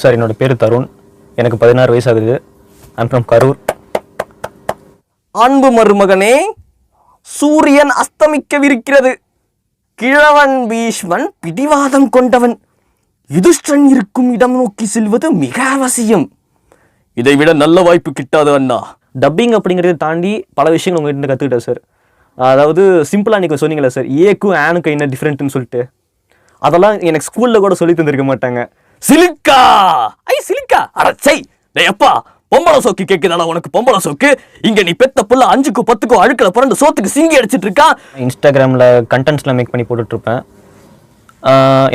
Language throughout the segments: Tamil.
சார் என்னோட பேர் தருண், எனக்கு 16 வயசு ஆகுது. I'm from Karur. அன்பு மருமகனே, சூரியன் அஸ்தமிக்கவிருக்கிறது. கிழவன் பீஷ்மன் பிடிவாதம் கொண்டவன். யுதிஷ்டன் இருக்கும் இடம் நோக்கி செல்வது மிக அவசியம். இதைவிட நல்ல வாய்ப்பு கிட்டாது அண்ணா. டப்பிங் அப்படிங்கிறத தாண்டி பல விஷயங்கள் உங்ககிட்ட கற்றுக்கிட்டேன் சார். அதாவது சிம்பிளாக நீங்கள் சொன்னீங்களே சார், ஏக்கும் ஆனுக்கும் என்ன டிஃப்ரெண்ட்டுன்னு சொல்லிட்டு, அதெல்லாம் எனக்கு ஸ்கூலில் கூட சொல்லி தந்திருக்க மாட்டாங்க. சிலிக்கா சிலிக்கா அடச்சை எப்பா பொம்பளை சோக்கு கேக்குதாடா உனக்கு? பொம்பளை சோக்கு இங்க நீ பெத்த புள்ள 5க்கு 10க்கு அழுக்கல புரண்டு சோத்துக்கு சிங்கி அடிச்சிட்டு இருக்கா. இன்ஸ்டாகிராமில் கண்டென்ட்ஸ்லாம் மேக் பண்ணி போட்டுட்ருப்பேன்.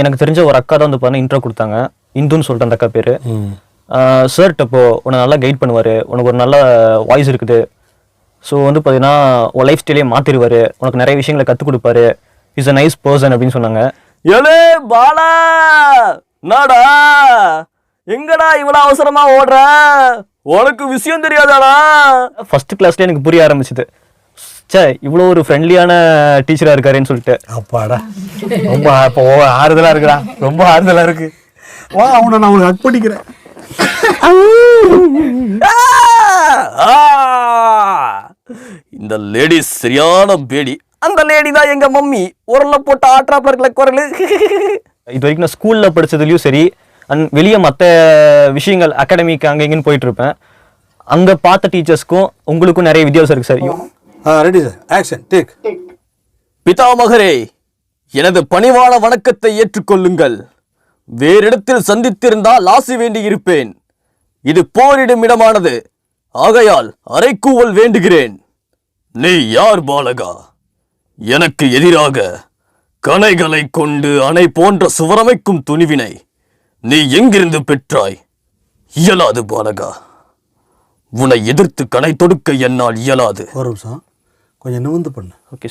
எனக்கு தெரிஞ்ச ஒரு அக்கா தான் வந்து பார்த்தீங்கன்னா இன்ட்ரோ கொடுத்தாங்க. இந்துன்னு சொல்லிட்டு அந்த அக்கா பேர். சார்ட்ட இப்போ உன்னை நல்லா கைட் பண்ணுவார், உனக்கு ஒரு நல்ல வாய்ஸ் இருக்குது, ஸோ வந்து பார்த்தீங்கன்னா உன் லைஃப் ஸ்டைலே மாற்றிடுவார், உனக்கு நிறைய விஷயங்களை கற்றுக் கொடுப்பாரு, இஸ் அ நைஸ் பர்சன் அப்படின்னு சொன்னாங்க. ஏலே பாலா, நாடா எங்கடா இவ்வளவு அவசரமா ஓடுற? உனக்கு விஷயம் தெரியாதாடா? ஃபர்ஸ்ட் கிளாஸ்ல எனக்கு புரிய ஆரம்பிச்சுது, சே இவ்வளோ ஒரு ஃப்ரெண்ட்லியான டீச்சராக இருக்காருன்னு சொல்லிட்டு. அப்பாடா, ரொம்ப இப்போ ஆறுதலாக இருக்குடா, ரொம்ப ஆறுதலாக இருக்கு. வா அவனை நான் உனக்கு ஹக் பண்ணிக்கிறேன். இந்த லேடி சரியான பேடி. அந்த லேடி தான் எங்க மம்மி. உரல போட்டு ஆட்ராப்ல இருக்கல குரலு. இது வரைக்கும் நான் ஸ்கூலில் படித்ததுலையும் சரி, அண்ட் வெளியே மற்ற விஷயங்கள் அகாடமிக்கு அங்கே இங்கேன்னு போயிட்டு இருப்பேன். அங்கே பார்த்த டீச்சர்ஸ்க்கும் உங்களுக்கும் நிறைய வித்தியாசம் இருக்கு sir. Ready sir, action take. பிதாமகரே, எனது பணிவான வணக்கத்தை ஏற்றுக்கொள்ளுங்கள். வேறிடத்தில் சந்தித்திருந்தால் ஆசி வேண்டி இருப்பேன். இது போரிடும் இடமானது, ஆகையால் அரைக்கூவல் வேண்டுகிறேன். நீ யார் பாலகா? எனக்கு எதிராக கணைகளை கொண்டு அணை போன்ற சுவரமைக்கும் துணிவினை நீ எங்கிருந்து பெற்றாய்? இயலாது பாலகா, உன்னை எதிர்த்து கணை தொடுக்க என்னால் இயலாது. ஒரு நிமிஷம், கொஞ்சம் நிமிர்ந்து பண்ணு. Okay sir.